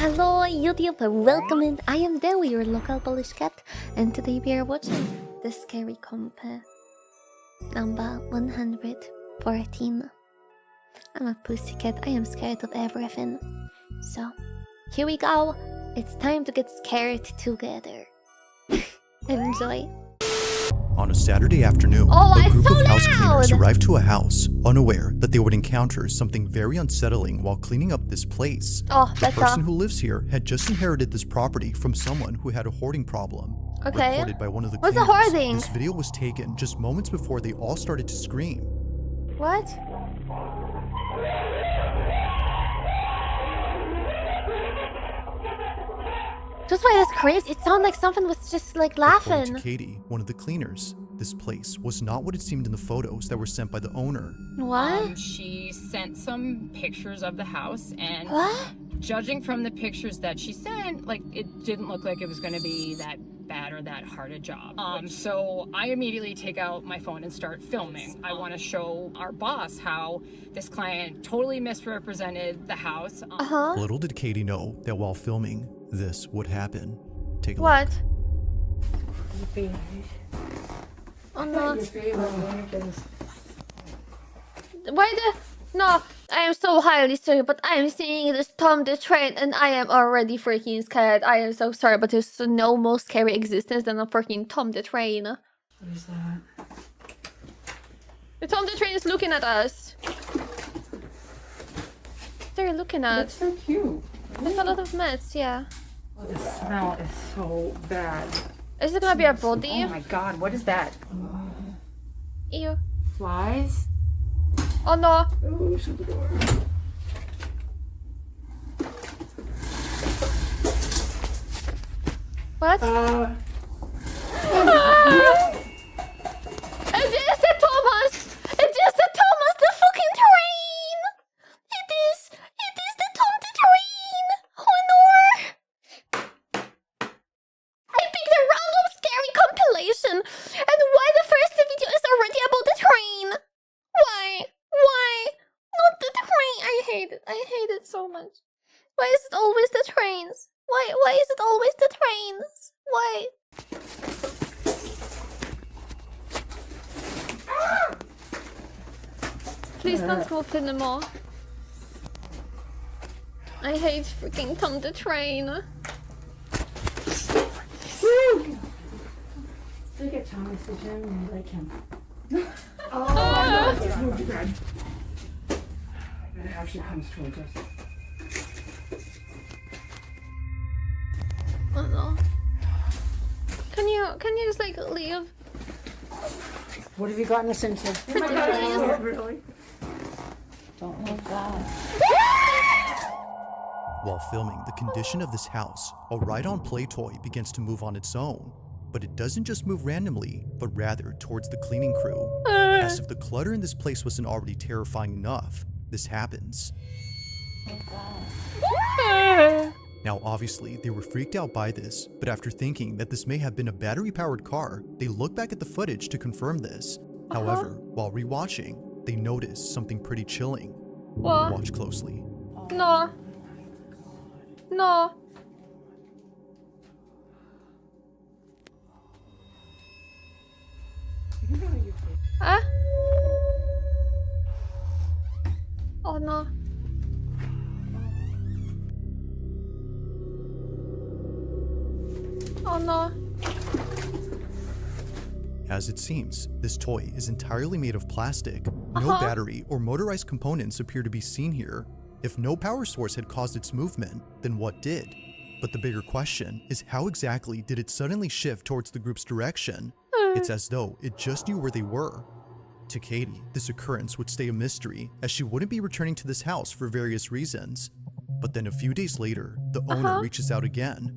Hello YouTube, welcome in. I am Deo, your local Polish cat, and today we are watching the scary comp number 114. I'm a pussycat, I am scared of everything. So, here we go. It's time to get scared together. Enjoy. On a Saturday afternoon, a group of house cleaners arrived to a house, unaware that they would encounter something very unsettling while cleaning up this place. The person who lives here had just inherited this property from someone who had a hoarding problem. Reported by one of the cleaners. What's a hoarding? This video was taken just moments before they all started to scream. What? Just why this crazy? It sounded like something was just like laughing. According to Katie, one of the cleaners, this place was not what it seemed in the photos that were sent by the owner. What? She sent some pictures of the house, and what? Judging from the pictures that she sent, like, it didn't look like it was going to be that bad or that hard a job. So I immediately take out my phone and start filming. I want to show our boss how this client totally misrepresented the house. Little did Katie know that while filming, this would happen. Take a What? look. Oh no. Why the... No, I am so highly sorry, but I am seeing this Tom the Train and I am already freaking scared. I am so sorry, but there's no more scary existence than a freaking Tom the Train. What is that? The Tom the Train is looking at us. They're looking at... That's so cute. There's a lot of meds, yeah. Oh, the smell is so bad. Is it gonna be a body? Oh my god, what is that? Ew. Flies? Oh no. Oh, shut the door. What? It is the Thomas! It is the Thomas the fucking train! It is the Tom the Train! Oh no! I picked a random scary compilation, and why the first video is already about the train? Why? Why? Not the train! I hate it so much. Why is it always the trains? Why is it always the trains? Why? Please don't move anymore. I hate freaking Tom the Train. Look at Thomas the Train and like him. Oh my god, just moved again. It actually comes towards us. Oh no. Can you just like leave? What have you gotten us into? Oh my god, Really? Don't like that. While filming the condition of this house, a ride-on play toy begins to move on its own. But it doesn't just move randomly, but rather towards the cleaning crew. As if the clutter in this place wasn't already terrifying enough, this happens. Now obviously, they were freaked out by this, but after thinking that this may have been a battery-powered car, they look back at the footage to confirm this. However, while rewatching, they notice something pretty chilling. What? Watch closely. No. No. Huh? Oh no. Oh no. As it seems, this toy is entirely made of plastic. No battery or motorized components appear to be seen here. If no power source had caused its movement, then what did? But the bigger question is how exactly did it suddenly shift towards the group's direction? It's as though it just knew where they were. To Katie, this occurrence would stay a mystery as she wouldn't be returning to this house for various reasons. But then a few days later, the owner reaches out again.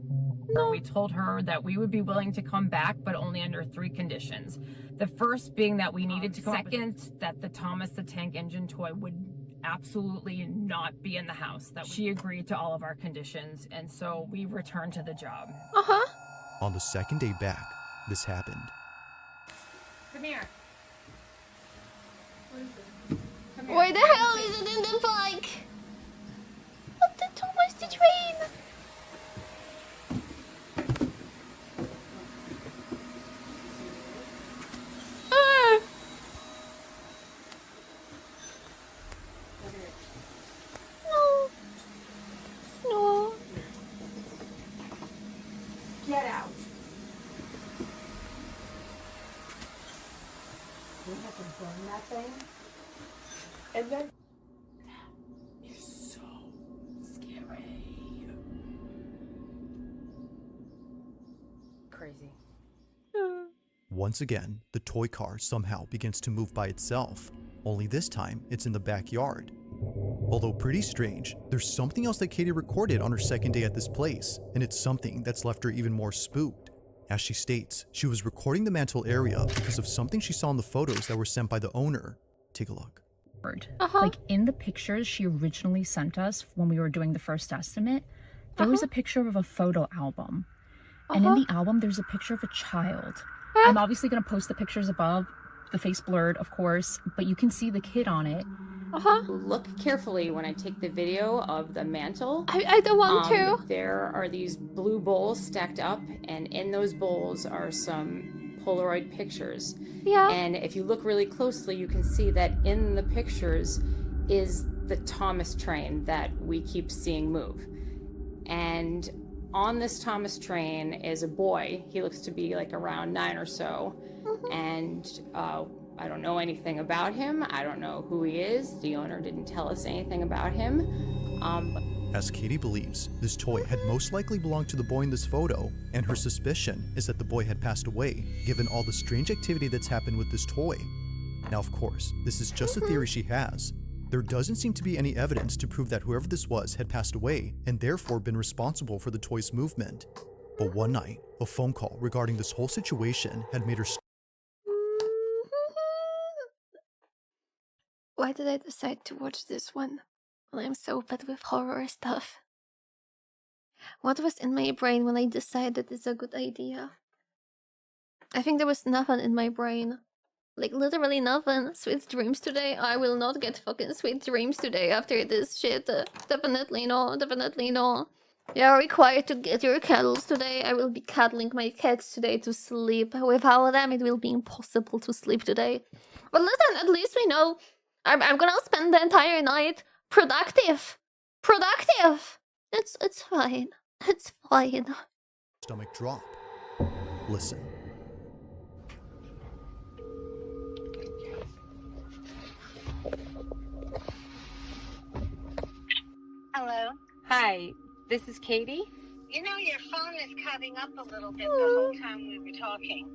We told her that we would be willing to come back, but only under 3 conditions. The first being that we needed to come. Second, that the Thomas the Tank Engine toy would absolutely not be in the house. That she agreed to all of our conditions, and so we returned to the job. On the second day back, this happened. Come here. Where the hell is it in the bike? What the Thomas the Train? Get out. We have to burn that thing. And then that is so scary. Crazy. Once again, the toy car somehow begins to move by itself, only this time it's in the backyard. Although pretty strange, there's something else that Katie recorded on her second day at this place, and it's something that's left her even more spooked. As she states, she was recording the mantle area because of something she saw in the photos that were sent by the owner. Take a look. Like in the pictures she originally sent us when we were doing the first estimate, there was a picture of a photo album. And in the album, there's a picture of a child. I'm obviously going to post the pictures above, the face blurred, of course, but you can see the kid on it. Look carefully when I take the video of the mantle. I don't want to. There are these blue bowls stacked up, and in those bowls are some Polaroid pictures. Yeah. And if you look really closely, you can see that in the pictures is the Thomas train that we keep seeing move. And on this Thomas train is a boy. He looks to be like around 9 or so. And I don't know anything about him. I don't know who he is. The owner didn't tell us anything about him. As Katie believes, this toy had most likely belonged to the boy in this photo, and her suspicion is that the boy had passed away, given all the strange activity that's happened with this toy. Now, of course, this is just a theory she has. There doesn't seem to be any evidence to prove that whoever this was had passed away and therefore been responsible for the toy's movement. But one night, a phone call regarding this whole situation had made her Why did I decide to watch this one? Well, I'm so bad with horror stuff. What was in my brain when I decided it's a good idea? I think there was nothing in my brain. Like, literally nothing. Sweet dreams today? I will not get fucking sweet dreams today after this shit. Definitely no, definitely no. You are required to get your cuddles today. I will be cuddling my cats today to sleep. Without them, it will be impossible to sleep today. But listen, at least we know I'm gonna spend the entire night productive. Productive! It's fine. It's fine. stomach drop. Listen. Hello. Hi, this is Katie. You know, your phone is cutting up a little bit the whole time we were talking.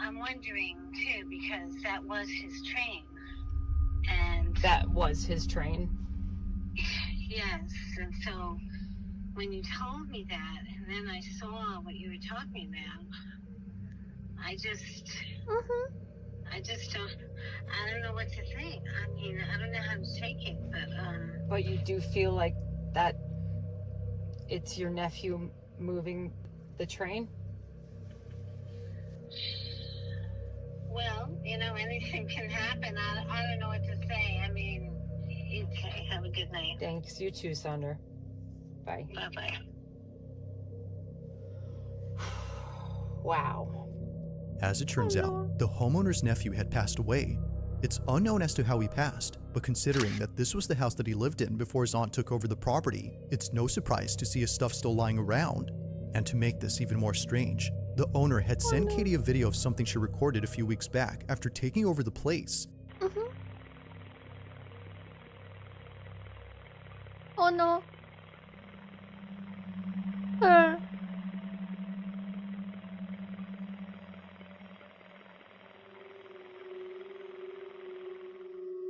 I'm wondering, too, because that was his train. And... That was his train. Yes, and so when you told me that, and then I saw what you were talking about, I don't know what to think. I mean, I don't know how to take it, but But you do feel like that it's your nephew moving the train? well, anything can happen. I don't know what to say. I mean, okay, have a good night. Thanks, you too, Sandra. Bye. Bye-bye. Wow. As it turns out, the homeowner's nephew had passed away. It's unknown as to how he passed, but considering that this was the house that he lived in before his aunt took over the property, it's no surprise to see his stuff still lying around. And to make this even more strange, the owner had sent Katie a video of something she recorded a few weeks back after taking over the place. Oh no.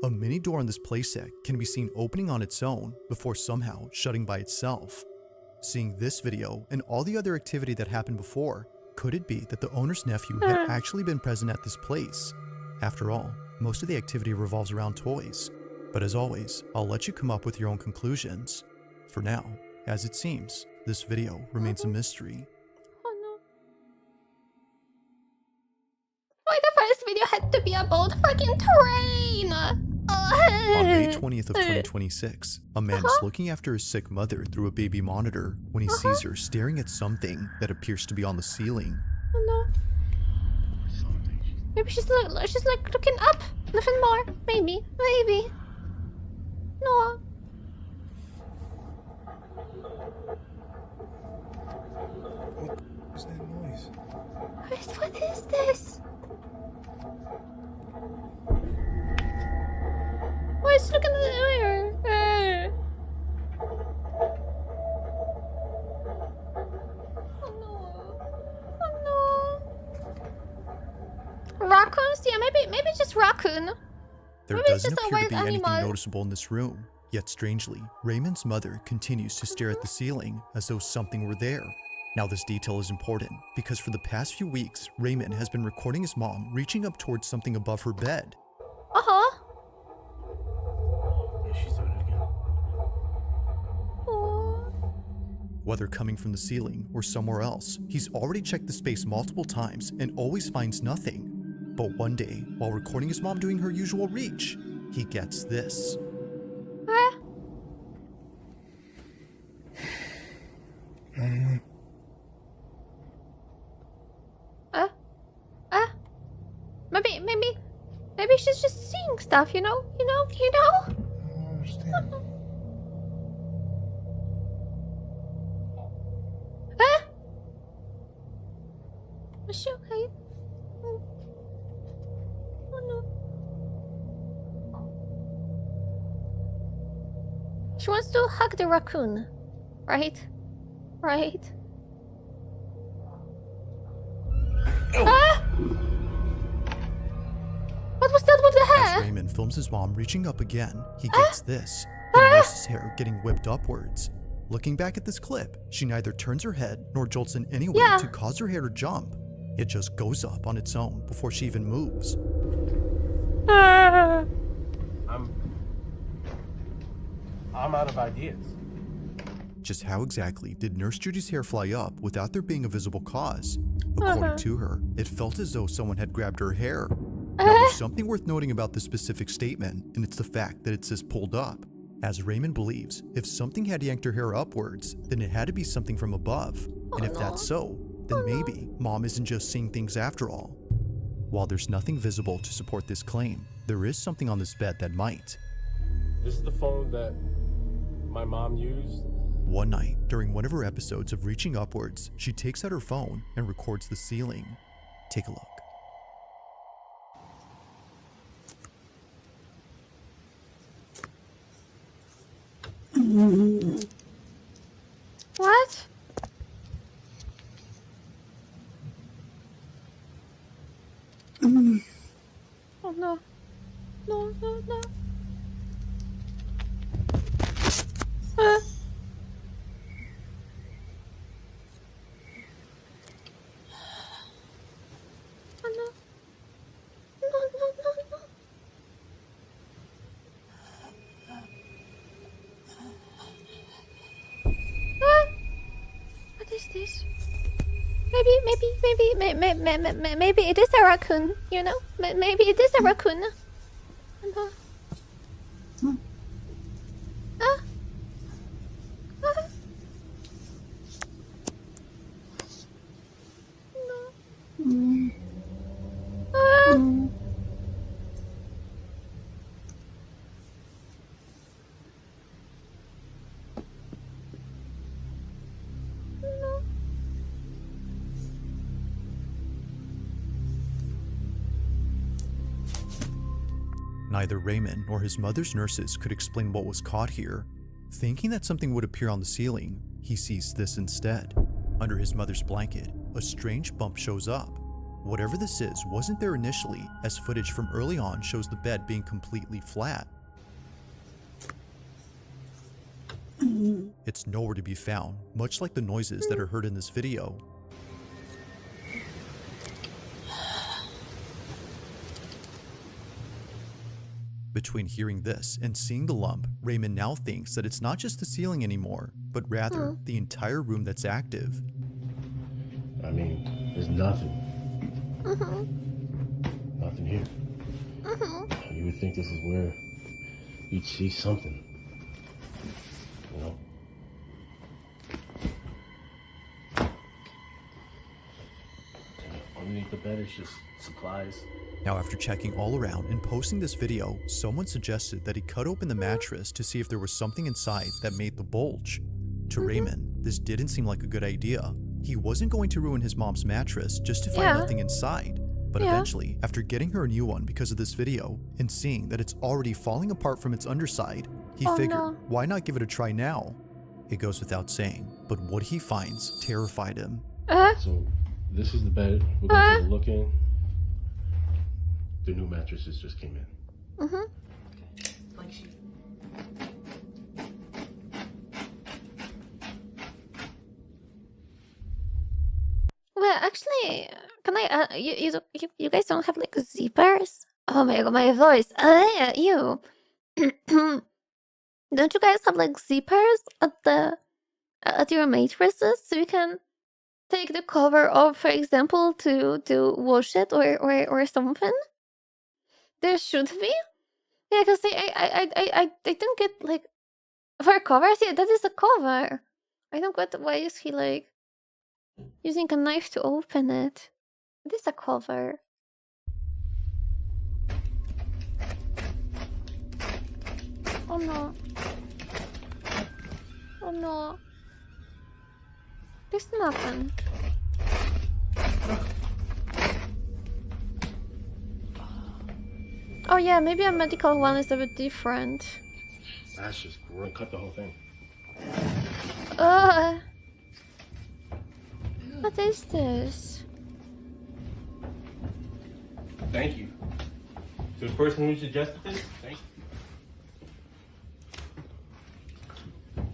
A mini door on this playset can be seen opening on its own before somehow shutting by itself. Seeing this video and all the other activity that happened before, could it be that the owner's nephew had actually been present at this place? After all, most of the activity revolves around toys. But as always, I'll let you come up with your own conclusions. For now, as it seems, this video remains a mystery. Oh no. Why the first video had to be about fucking train? On May 20th of 2026, a man is looking after his sick mother through a baby monitor when he sees her staring at something that appears to be on the ceiling. Oh no. Maybe she's like looking up. Nothing more. Maybe. No. please. What is this? Oh, it's looking at the mirror. Oh no. Oh no. Raccoons? Yeah, maybe just raccoon. There Maybe it's doesn't just a appear to wild be anything animal. noticeable in this room, yet strangely, Raymond's mother continues to stare at the ceiling as though something were there. Now this detail is important because for the past few weeks, Raymond has been recording his mom reaching up towards something above her bed. Uh-huh. Yeah, she's doing it again. Oh. Whether coming from the ceiling or somewhere else, he's already checked the space multiple times and always finds nothing. But one day, while recording his mom doing her usual reach, he gets this. Maybe she's just seeing stuff, you know? I don't understand. Is she okay? Oh no. She wants to hug the raccoon. Right? Right? Ah! What was that with the As hair? Raymond films his mom reaching up again, he gets this. The nurse's hair getting whipped upwards. Looking back at this clip, she neither turns her head nor jolts in any way to cause her hair to jump. It just goes up on its own before she even moves. I'm out of ideas. Just how exactly did Nurse Judy's hair fly up without there being a visible cause? According to her, it felt as though someone had grabbed her hair. Now, there's something worth noting about this specific statement, and it's the fact that it says pulled up. As Raymond believes, if something had yanked her hair upwards, then it had to be something from above. And if that's so, then maybe Mom isn't just seeing things after all. While there's nothing visible to support this claim, there is something on this bed that might. This is the phone that my mom used. One night, during one of her episodes of Reaching Upwards, she takes out her phone and records the ceiling. Take a look. What? Oh no. No, no, no. Oh no. No, no, no, no. What is this? Maybe it is a raccoon, you know? Maybe it is a raccoon. No. Ah. Ah. No. Ah. No. Neither Raymond nor his mother's nurses could explain what was caught here. Thinking that something would appear on the ceiling, he sees this instead. Under his mother's blanket, a strange bump shows up. Whatever this is wasn't there initially, as footage from early on shows the bed being completely flat. It's nowhere to be found, much like the noises that are heard in this video. Between hearing this and seeing the lump, Raymond now thinks that it's not just the ceiling anymore, but rather the entire room that's active. I mean, there's nothing. Nothing here. You would think this is where you'd see something. You know? Underneath the bed is just supplies. Now, after checking all around and posting this video, someone suggested that he cut open the mattress to see if there was something inside that made the bulge. To Raymond, this didn't seem like a good idea, He wasn't going to ruin his mom's mattress just to find Yeah. nothing inside. But Yeah. eventually, after getting her a new one because of this video, and seeing that it's already falling apart from its underside, he Oh, figured, no. why not give it a try now? It goes without saying, but what he finds terrified him. So this is the bed. We're going to take a look in. The new mattresses just came in. Mm-hmm. Like she. Well, actually, can I? You guys don't have like zippers? Oh my god, my voice. Yeah, you. Don't you guys have like zippers at your mattresses so you can take the cover off, for example, to wash it or something? There should be. Yeah, cause I don't get like for covers. Yeah, that is a cover. I don't get why is he like using a knife to open it. It is a cover. Oh no. Oh no. There's nothing. Oh yeah, maybe a medical one is a bit different. That's just great. Cut the whole thing. What is this? Thank you. To the person who suggested this, thank you.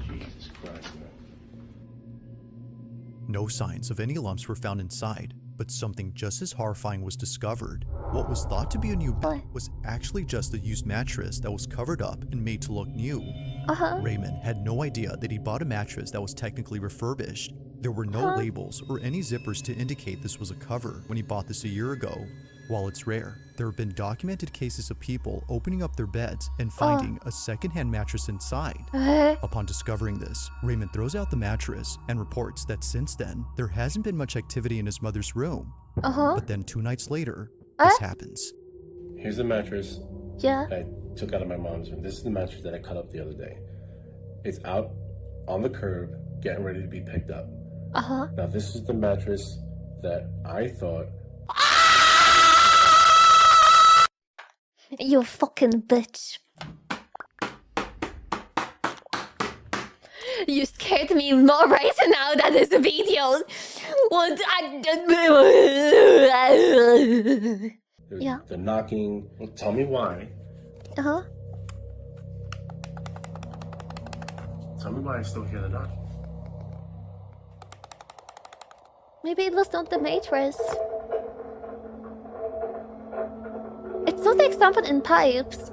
Jesus Christ, man. No signs of any lumps were found inside, but something just as horrifying was discovered. What was thought to be a new bed was actually just a used mattress that was covered up and made to look new. Raymond had no idea that he bought a mattress that was technically refurbished. There were no labels or any zippers to indicate this was a cover when he bought this a year ago. While it's rare, there have been documented cases of people opening up their beds and finding a secondhand mattress inside. Upon discovering this, Raymond throws out the mattress and reports that since then, there hasn't been much activity in his mother's room. But then 2 nights later, this happens. Here's the mattress Yeah. I took out of my mom's room. This is the mattress that I cut up the other day. It's out on the curb, getting ready to be picked up. Now, this is the mattress that I thought. You fucking bitch. You scared me more right now than this video. What There's Yeah. the knocking. Well, tell me why. Tell me why I still hear the knocking. Maybe it was not the mattress. It sounds like something in pipes.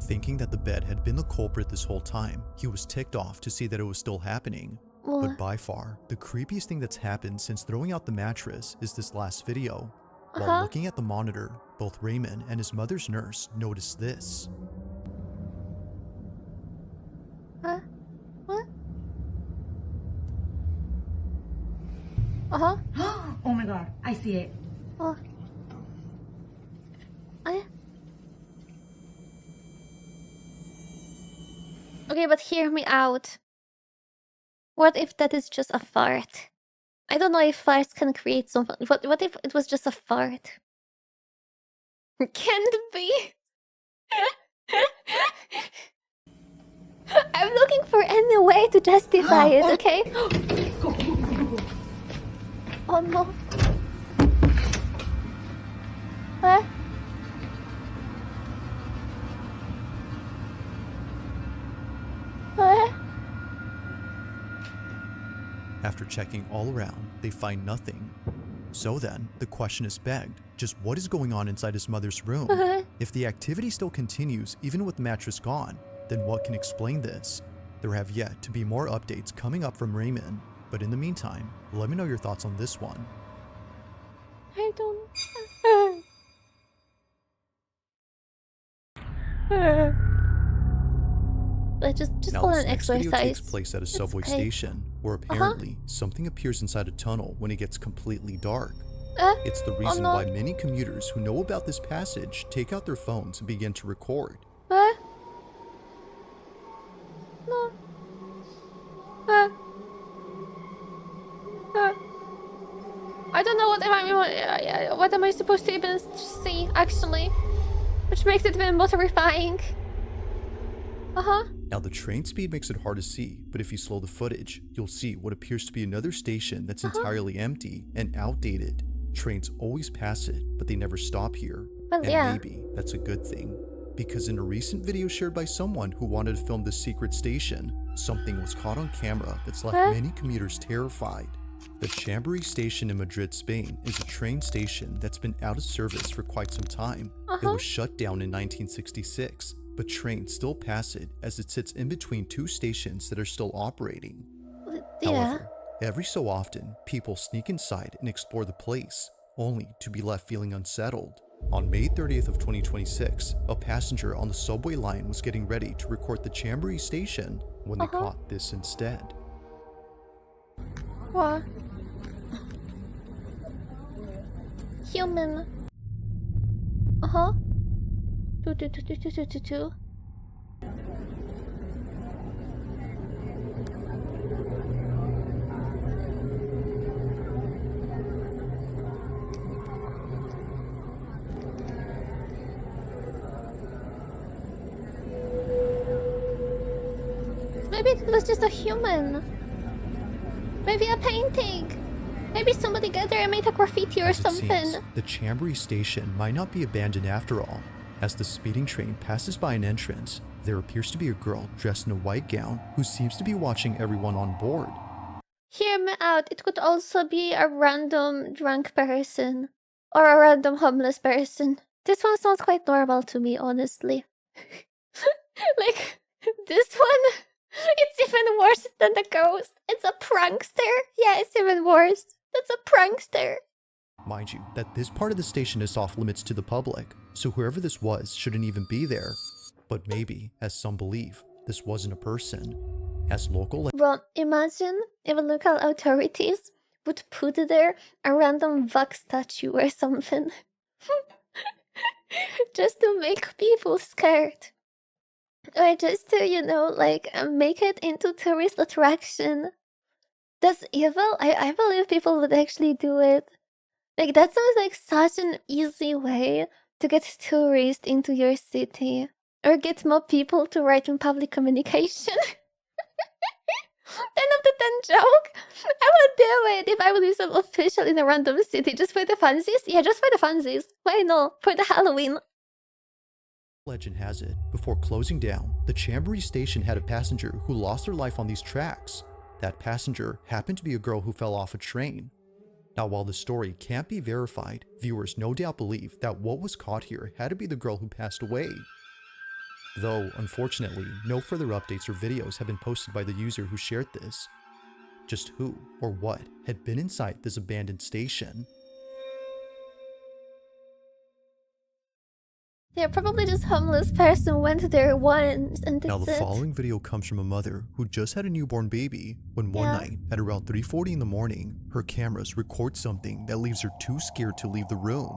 Thinking that the bed had been the culprit this whole time, he was ticked off to see that it was still happening. But by far, the creepiest thing that's happened since throwing out the mattress is this last video. While looking at the monitor, both Raymond and his mother's nurse noticed this. What? Oh my god, I see it. Okay, but hear me out. What if that is just a fart? I don't know if farts can create something. What if it was just a fart? Can't be. I'm looking for any way to justify it, okay? Oh no. What? What? After checking all around, they find nothing. So then, the question is begged, just what is going on inside his mother's room? If the activity still continues even with the mattress gone, then what can explain this? There have yet to be more updates coming up from Raymond, but in the meantime, let me know your thoughts on this one. I don't. Just Now, call this an next video takes exercise. place at a subway okay. station, where apparently something appears inside a tunnel when it gets completely dark. It's the reason no. why many commuters who know about this passage take out their phones and begin to record. No. I don't know what am I supposed to even see, actually. Which makes it even more terrifying. Now the train speed makes it hard to see, but if you slow the footage, you'll see what appears to be another station that's entirely empty and outdated. Trains always pass it, but they never stop here. Well, And yeah. maybe that's a good thing. Because in a recent video shared by someone who wanted to film this secret station, something was caught on camera that's left many commuters terrified. The Chamberí station in Madrid, Spain is a train station that's been out of service for quite some time. It was shut down in 1966, but trains still pass it as it sits in between two stations that are still operating. However, every so often, people sneak inside and explore the place, only to be left feeling unsettled. On May 30th of 2026, a passenger on the subway line was getting ready to record the Chamberí station when they caught this instead. What? Human. Two. Maybe it was just a human. Maybe a painting. Maybe somebody got there and made a graffiti or As it something. seems, the Chamberí station might not be abandoned after all. As the speeding train passes by an entrance, there appears to be a girl dressed in a white gown who seems to be watching everyone on board. Hear me out. It could also be a random drunk person. Or a random homeless person. This one sounds quite normal to me, honestly. Like, this one, it's even worse than the ghost. It's a prankster. Yeah, it's even worse. That's a prankster. Mind you, that this part of the station is off limits to the public, so whoever this was shouldn't even be there. But maybe, as some believe, this wasn't a person. As local Well, imagine if local authorities would put there a random wax statue or something. Just to make people scared. Or just to, you know, like, make it into tourist attraction. That's evil. I believe people would actually do it. Like, that sounds like such an easy way to get tourists into your city. Or get more people to write in public communication. 10 of the 10 joke. I would do it if I would be some official in a random city just for the funsies. Yeah, just for the funsies. Why not? For the Halloween. legend has it, before closing down, the Chamberí station had a passenger who lost their life on these tracks. That passenger happened to be a girl who fell off a train. Now, while the story can't be verified, viewers no doubt believe that what was caught here had to be the girl who passed away. Though, unfortunately, no further updates or videos have been posted by the user who shared this. Just who or what had been inside this abandoned station? Yeah, probably just homeless person went there once and Now, that's the it. following video comes from a mother who just had a newborn baby when one night, at around 3:40 in the morning, her cameras record something that leaves her too scared to leave the room.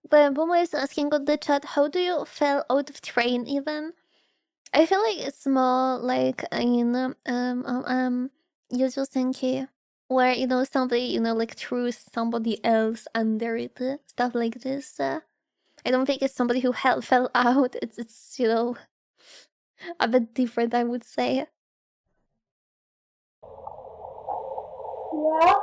But Bomo is asking on the chat, how do you fell out of train even? I feel like it's more like in Yuzu Senki, where somebody like threw somebody else under it, stuff like this. I don't think it's somebody who fell out. It's a bit different, I would say. Yeah.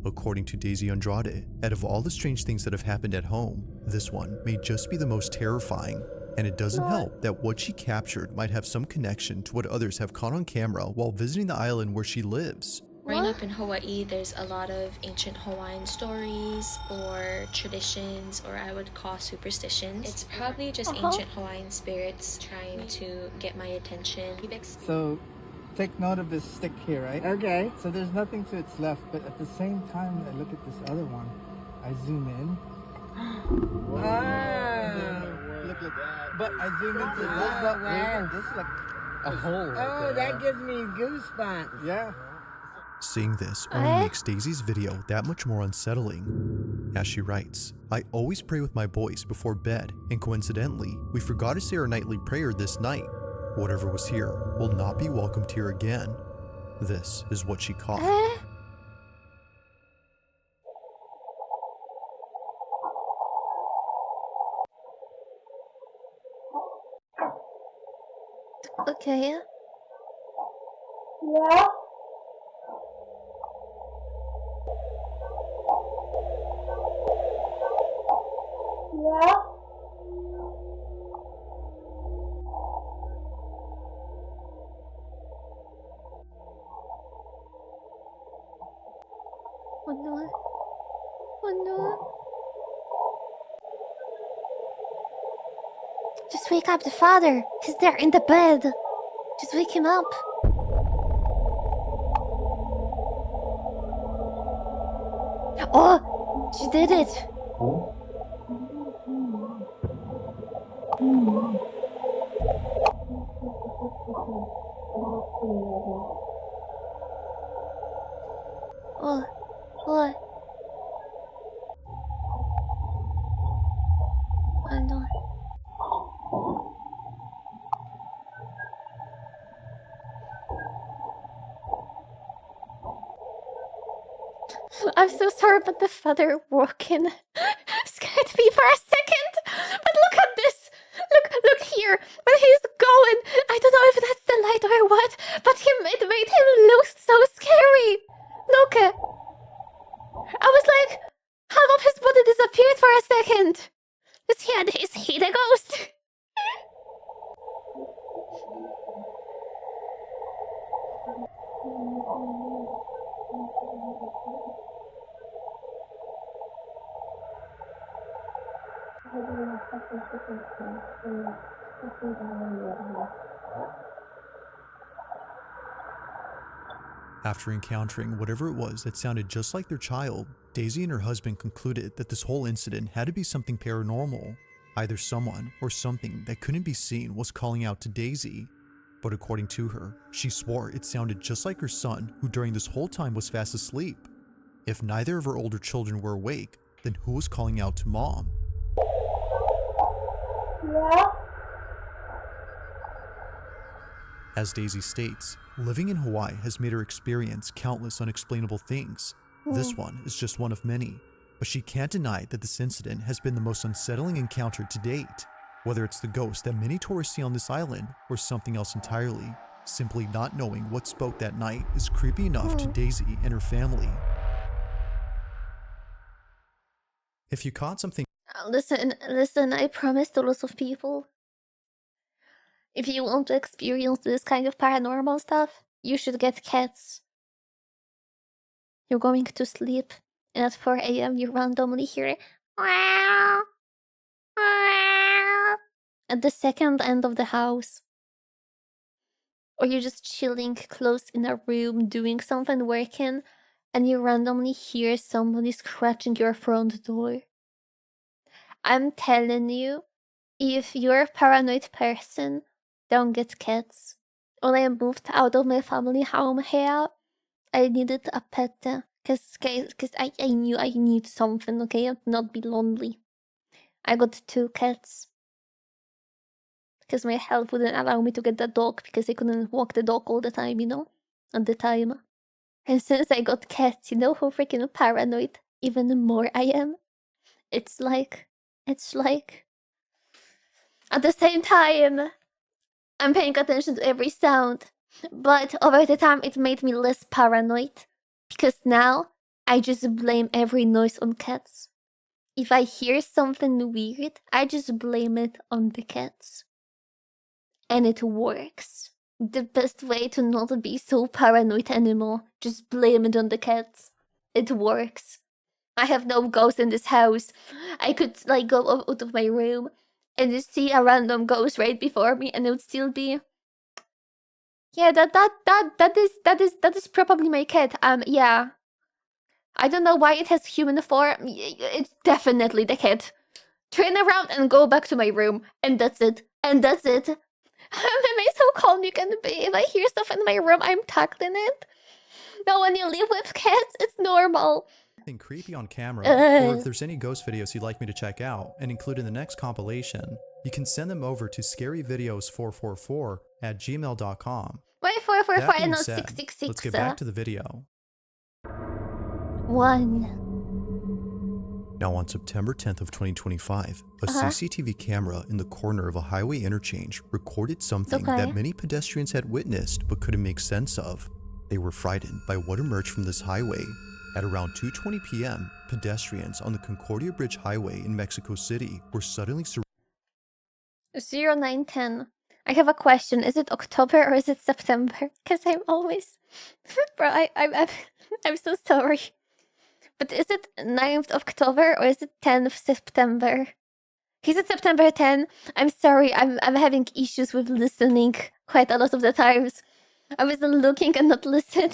According to Daisy Andrade, out of all the strange things that have happened at home, this one may just be the most terrifying, and it doesn't help that what she captured might have some connection to what others have caught on camera while visiting the island where she lives. Growing up in Hawaii, there's a lot of ancient Hawaiian stories or traditions, or I would call superstitions. It's probably just ancient Hawaiian spirits trying to get my attention. So, take note of this stick here, right? Okay. So there's nothing to its left, but at the same time, I look at this other one. I zoom in. Look, but I zoom into this. Wow. This is like a hole. Oh, that gives me goosebumps. Yeah. Seeing this only makes Daisy's video that much more unsettling. As she writes, I always pray with my boys before bed, and coincidentally, we forgot to say our nightly prayer this night. Whatever was here will not be welcomed here again. This is what she caught. Okay. Yeah. Yeah. Oh no. Oh no. Just wake up the father. He's there in the bed. Just wake him up. Oh, she did it. Oh, what? I know. I'm so sorry, but the father walking scared me for a second. But look at this. Look here. When he's going, I don't know if that's the light or what, but it made him look so scary. Look. I was like, half of his body disappeared for a second. Is he the ghost? After encountering whatever it was that sounded just like their child, Daisy and her husband concluded that this whole incident had to be something paranormal. Either someone or something that couldn't be seen was calling out to Daisy. But according to her, she swore it sounded just like her son, who during this whole time was fast asleep. If neither of her older children were awake, then who was calling out to mom? Yeah. As Daisy states, living in Hawaii has made her experience countless unexplainable things. This one is just one of many, but she can't deny that this incident has been the most unsettling encounter to date. Whether it's the ghost that many tourists see on this island or something else entirely, simply not knowing what spoke that night is creepy enough to Daisy and her family. If you caught something Listen, I promised a lot of people. If you want to experience this kind of paranormal stuff, you should get cats. You're going to sleep, and at 4 a.m. you randomly hear "Meow, meow" at the second end of the house. Or you're just chilling close in a room doing something working, and you randomly hear somebody scratching your front door. I'm telling you, if you're a paranoid person, don't get cats. When I moved out of my family home here, I needed a pet because I knew I need something, okay, and not be lonely. I got 2 cats because my health wouldn't allow me to get a dog because I couldn't walk the dog all the time, at the time. And since I got cats, you know how freaking paranoid even more I am? It's like at the same time, I'm paying attention to every sound, but over the time it made me less paranoid, because now I just blame every noise on cats. If I hear something weird, I just blame it on the cats. And it works. The best way to not be so paranoid anymore, just blame it on the cats. It works. I have no ghosts in this house. I could go out of my room and just see a random ghost right before me, and it would still be, yeah, that is probably my cat. Yeah. I don't know why it has human form. It's definitely the cat. Turn around and go back to my room, and that's it. And that's it. Am I so calm you can be? If I hear stuff in my room, I'm tackling it. No, when you live with cats, it's normal. creepy on camera, or if there's any ghost videos you'd like me to check out and include in the next compilation, you can send them over to scaryvideos444@gmail.com. Why 444 That being and not said, 666? let's get back to the video. 1. Now on September 10th of 2025, a CCTV camera in the corner of a highway interchange recorded something that many pedestrians had witnessed but couldn't make sense of. They were frightened by what emerged from this highway. At around 2:20 p.m., pedestrians on the Concordia Bridge Highway in Mexico City were suddenly 0910. I have a question. Is it October or is it September? Because I'm always... Bro, I'm so sorry. But is it 9th October or is it 10th September? Is it September 10? I'm sorry, I'm having issues with listening quite a lot of the times. I was looking and not listening.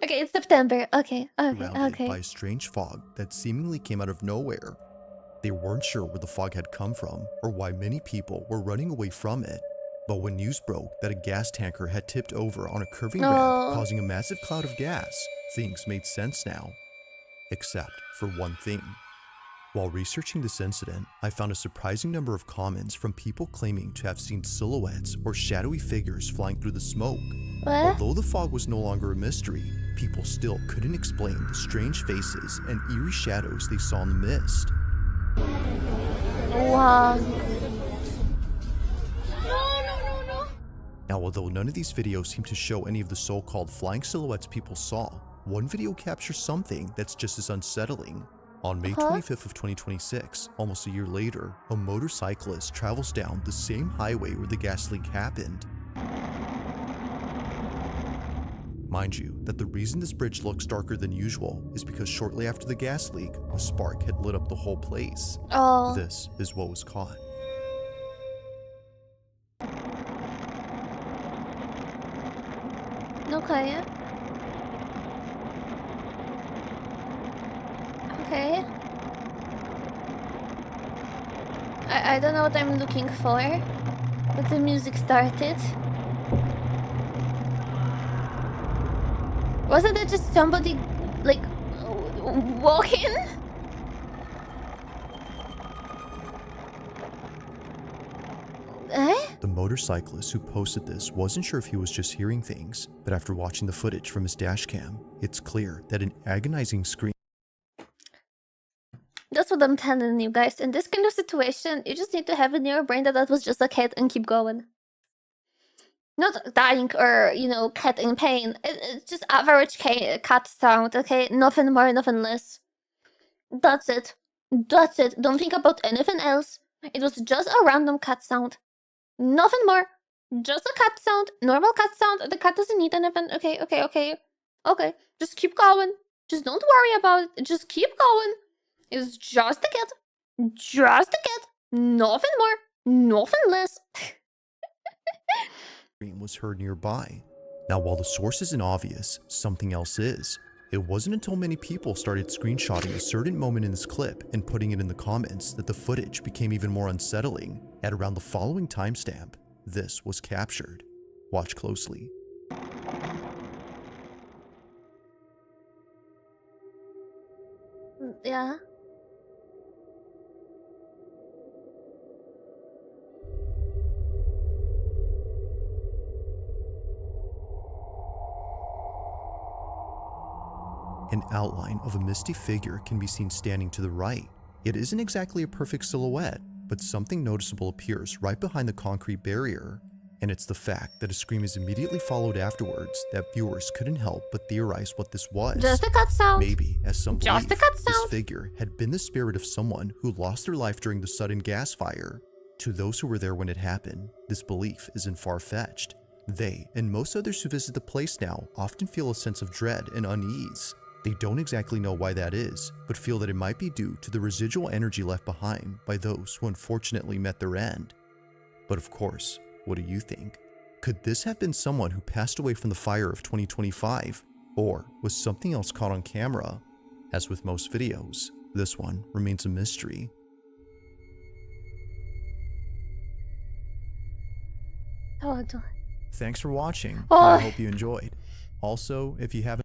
Okay, it's September. Okay. surrounded by a strange fog that seemingly came out of nowhere. They weren't sure where the fog had come from or why many people were running away from it. But when news broke that a gas tanker had tipped over on a curving ramp, causing a massive cloud of gas, things made sense now. Except for one thing. While researching this incident, I found a surprising number of comments from people claiming to have seen silhouettes or shadowy figures flying through the smoke. Although the fog was no longer a mystery, people still couldn't explain the strange faces and eerie shadows they saw in the mist. Wow. Now, although none of these videos seem to show any of the so-called flying silhouettes people saw, one video captures something that's just as unsettling. On May 25th of 2026, almost a year later, a motorcyclist travels down the same highway where the gas leak happened. Mind you, that the reason this bridge looks darker than usual is because shortly after the gas leak, a spark had lit up the whole place. This is what was caught. Okay. Okay. I don't know what I'm looking for, but the music started. Wasn't it just somebody, like, walking? The motorcyclist who posted this wasn't sure if he was just hearing things, but after watching the footage from his dashcam, it's clear that an agonizing scream. That's what I'm telling you guys. In this kind of situation, you just need to have in your brain that that was just a cat and keep going. Not dying or, you know, cat in pain. It's just average cat sound, okay? Nothing more, nothing less. That's it. That's it. Don't think about anything else. It was just a random cat sound. Nothing more. Just a cat sound. Normal cat sound. The cat doesn't need anything. Okay. Okay. Just keep going. Just don't worry about it. Just keep going. It's just a cat. Just a cat. Nothing more. Nothing less. Scream was heard nearby. Now, while the source isn't obvious, something else is. It wasn't until many people started screenshotting a certain moment in this clip and putting it in the comments that the footage became even more unsettling. At around the following timestamp, this was captured. Watch closely. Yeah. An outline of a misty figure can be seen standing to the right. It isn't exactly a perfect silhouette, but something noticeable appears right behind the concrete barrier. And it's the fact that a scream is immediately followed afterwards that viewers couldn't help but theorize what this was. Just a cat sound. Maybe, as some believe, Just a cat this sound. figure had been the spirit of someone who lost their life during the sudden gas fire. To those who were there when it happened, this belief isn't far-fetched. They, and most others who visit the place now, often feel a sense of dread and unease. They don't exactly know why that is, but feel that it might be due to the residual energy left behind by those who unfortunately met their end. But of course, what do you think? Could this have been someone who passed away from the fire of 2025? Or was something else caught on camera? As with most videos, this one remains a mystery. Thanks for watching. I hope you enjoyed. Also, if you haven't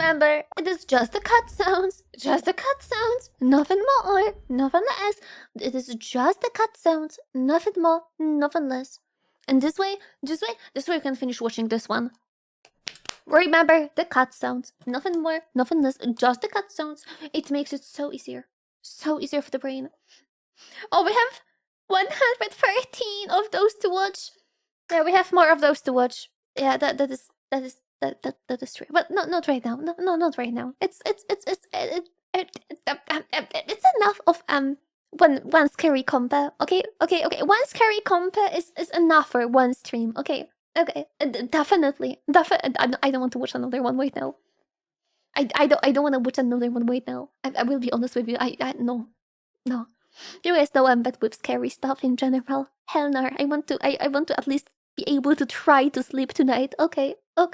Remember, it is just the cut sounds. Just the cut sounds. Nothing more, nothing less. It is just the cut sounds. Nothing more, nothing less. And this way you can finish watching this one. Remember the cut sounds. Nothing more, nothing less. Just the cut sounds. It makes it so easier. So easier for the brain. Oh, we have 113 of those to watch. Yeah, we have more of those to watch. Yeah, that is true. But not right now. No, not right now. It's enough of one scary compa. Okay. One scary compa is enough for one stream. Okay. Definitely. I don't want to watch another one right now. I don't want to watch another one right now. I will be honest with you. No. You guys know I'm bad with scary stuff in general. Hell no. I want to at least be able to try to sleep tonight. Okay. Oh.